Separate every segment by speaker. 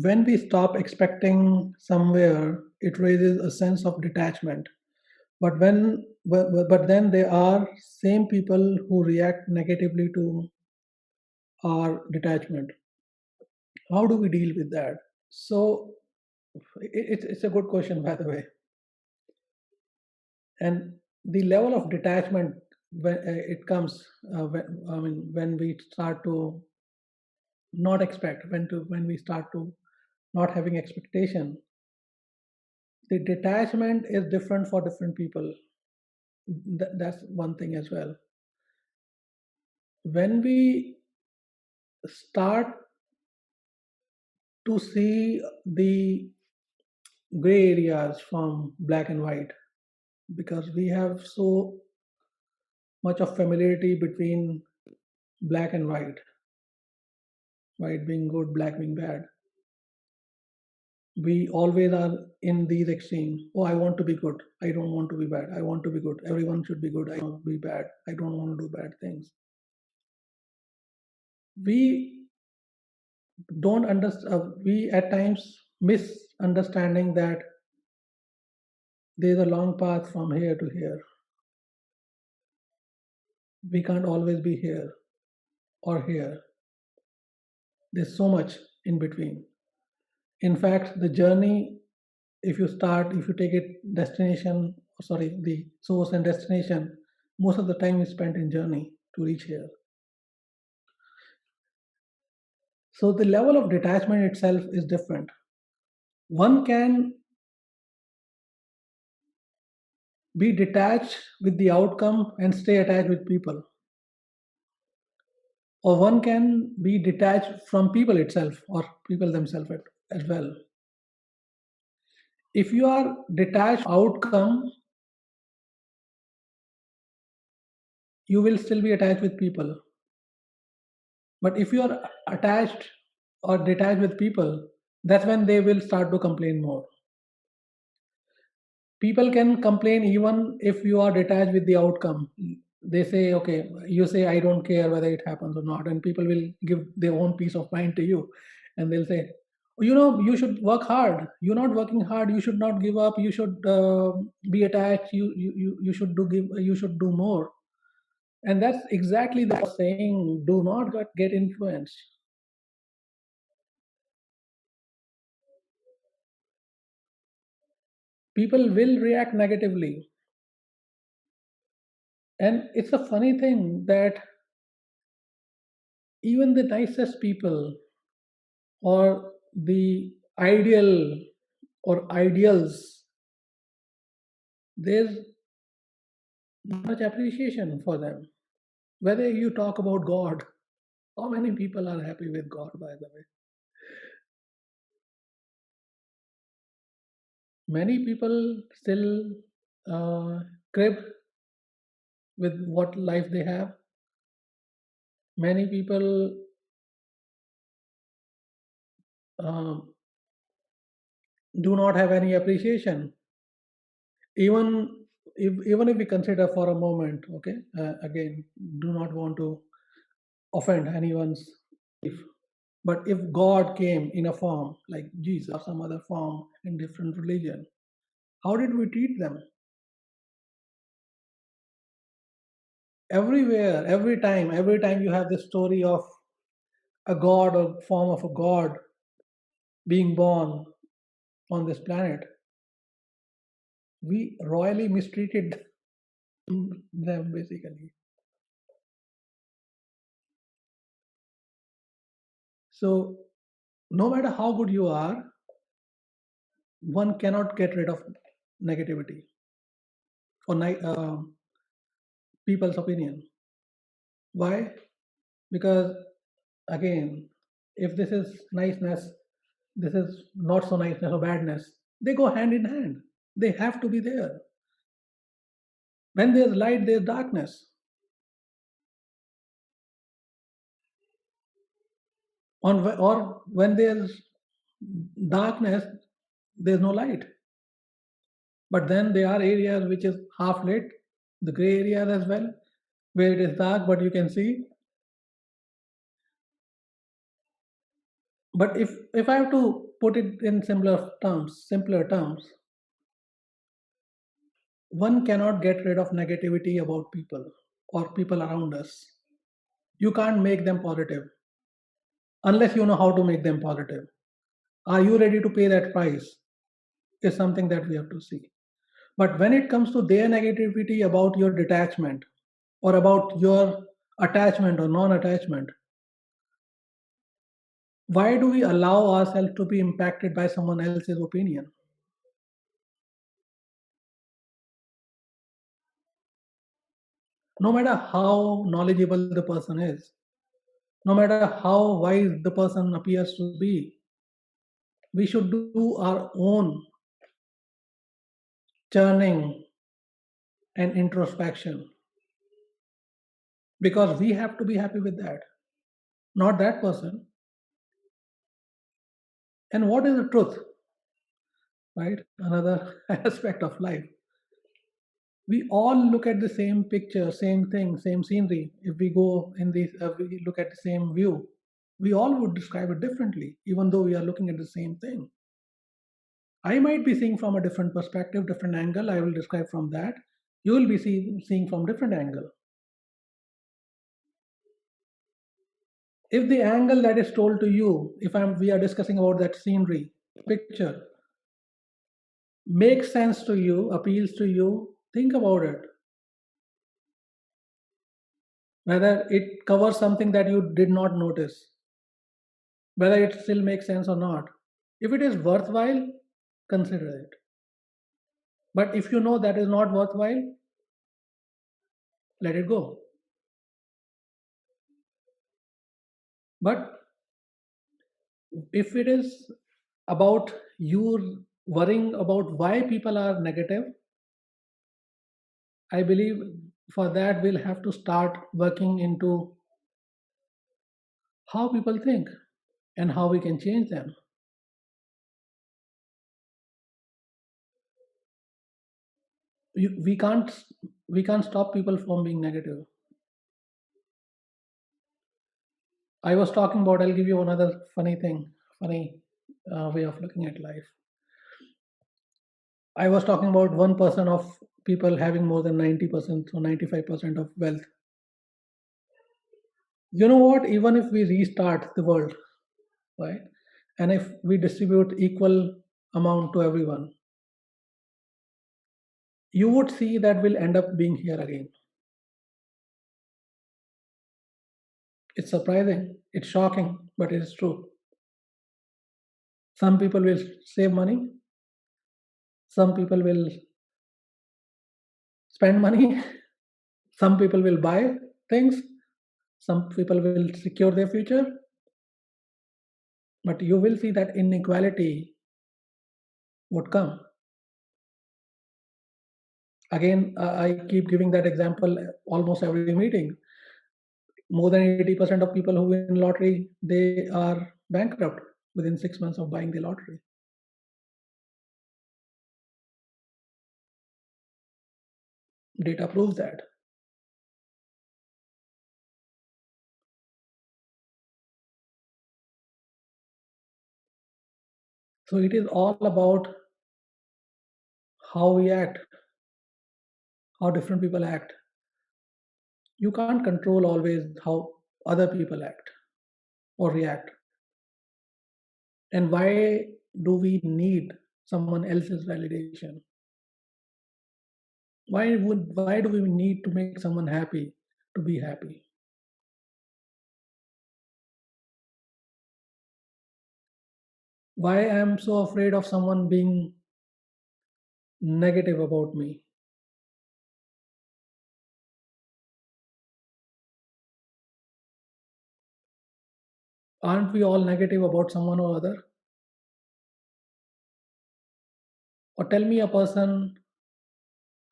Speaker 1: when we stop expecting somewhere, it raises a sense of detachment. But then there are same people who react negatively to our detachment. How do we deal with that? So it's a good question, by the way. And the level of detachment when it comes, when we start to not expect, when we start to not having expectation, the detachment is different for different people. That's one thing as well. When we start to see the gray areas from black and white, because we have so much of familiarity between black and white being good, black being bad. We always are in these extremes. Oh, I want to be good. I don't want to be bad. I want to be good. Everyone should be good. I don't want to be bad. I don't want to do bad things. We don't understand. We at times misunderstanding that there's a long path from here to here. We can't always be here or here. There's so much in between. In fact, the journey, if you take it destination, sorry, the source and destination, most of the time is spent in journey to reach here. So the level of detachment itself is different. One can be detached with the outcome and stay attached with people, or one can be detached from people itself or people themselves as well. If you are detached outcome, you will still be attached with people. But if you are attached or detached with people, that's when they will start to complain more. People can complain even if you are detached with the outcome. They say, okay, you say, I don't care whether it happens or not. And people will give their own peace of mind to you. And they'll say, you should work hard. You're not working hard. You should not give up. You should be attached. You should you should do more. And that's exactly the saying, do not get influenced. People will react negatively. And it's a funny thing that even the nicest people or the ideal or ideals, there's not much appreciation for them. Whether you talk about God, how many people are happy with God, by the way? Many people still uh, crib with what life they have. Many people um, do not have any appreciation. Even if we consider for a moment, okay, again, do not want to offend anyone's belief. But if God came in a form like Jesus or some other form in different religion, how did we treat them? Everywhere, every time you have this story of a god or form of a god being born on this planet, we royally mistreated them basically. So no matter how good you are, one cannot get rid of negativity or people's opinion. Why? Because again, if this is niceness, this is not so niceness or badness, they go hand in hand. They have to be there. When there's light, there's darkness. Or when there's darkness, there's no light. But then there are areas which is half lit, the gray areas as well, where it is dark but you can see. But if I have to put it in simpler terms, one cannot get rid of negativity about people or people around us. You can't make them positive unless you know how to make them positive. Are you ready to pay that price? Is something that we have to see. But when it comes to their negativity about your detachment or about your attachment or non attachment, why do we allow ourselves to be impacted by someone else's opinion? No matter how knowledgeable the person is, no matter how wise the person appears to be, we should do our own churning and introspection because we have to be happy with that, not that person. And what is the truth, right? Another aspect of life. We all look at the same picture, same thing, same scenery. If we go in this, we look at the same view, we all would describe it differently, even though we are looking at the same thing. I might be seeing from a different perspective, different angle. I will describe from that. You will be seeing from different angle. If the angle that is told to you, if we are discussing about that scenery, picture, makes sense to you, appeals to you, think about it. Whether it covers something that you did not notice, whether it still makes sense or not. If it is worthwhile, consider it. But if you know that is not worthwhile, let it go. But if it is about you worrying about why people are negative, I believe for that we'll have to start working into how people think and how we can change them. You, we can't stop people from being negative. I was talking about. I'll give you another funny way of looking at life. I was talking about 1% of people having more than 90% or 95% of wealth. You know what? Even if we restart the world, right, and if we distribute equal amount to everyone, you would see that we'll end up being here again. It's surprising, it's shocking, but it is true. Some people will save money, some people will spend money, some people will buy things, some people will secure their future, but you will see that inequality would come. Again, I keep giving that example almost every meeting. More than 80% of people who win lottery, they are bankrupt within 6 months of buying the lottery. Data proves that. So it is all about how we act, how different people act. You can't control always how other people act or react. And why do we need someone else's validation? Why do we need to make someone happy to be happy? Why am so afraid of someone being negative about me? Aren't we all negative about someone or other? Or tell me a person,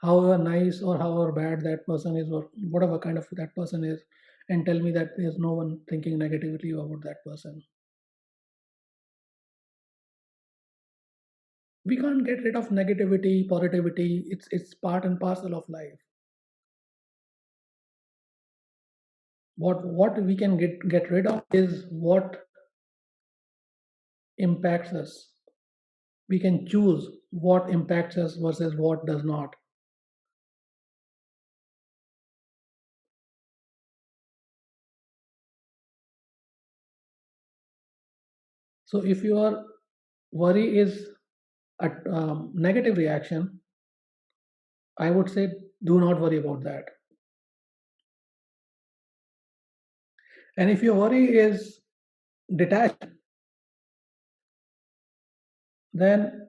Speaker 1: however nice or however bad that person is, or whatever kind of that person is, and tell me that there's no one thinking negatively about that person. We can't get rid of negativity, positivity. It's part and parcel of life. What we can get rid of is what impacts us. We can choose what impacts us versus what does not. So if your worry is a negative reaction, I would say do not worry about that. And if your worry is detached, then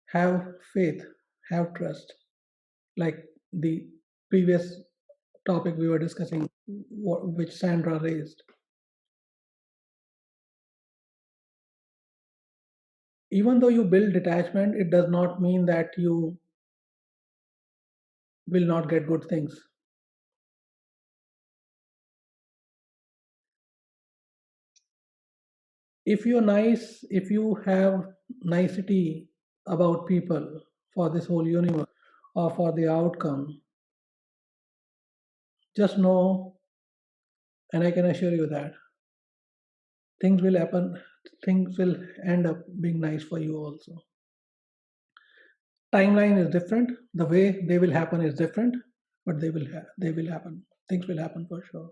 Speaker 1: have faith, have trust. Like the previous topic we were discussing, which Sandra raised. Even though you build detachment, it does not mean that you will not get good things. If you're nice, if you have nicety about people for this whole universe or for the outcome, just know, and I can assure you that things will happen, things will end up being nice for you also. Timeline is different, the way they will happen is different, but they will happen. Things will happen for sure.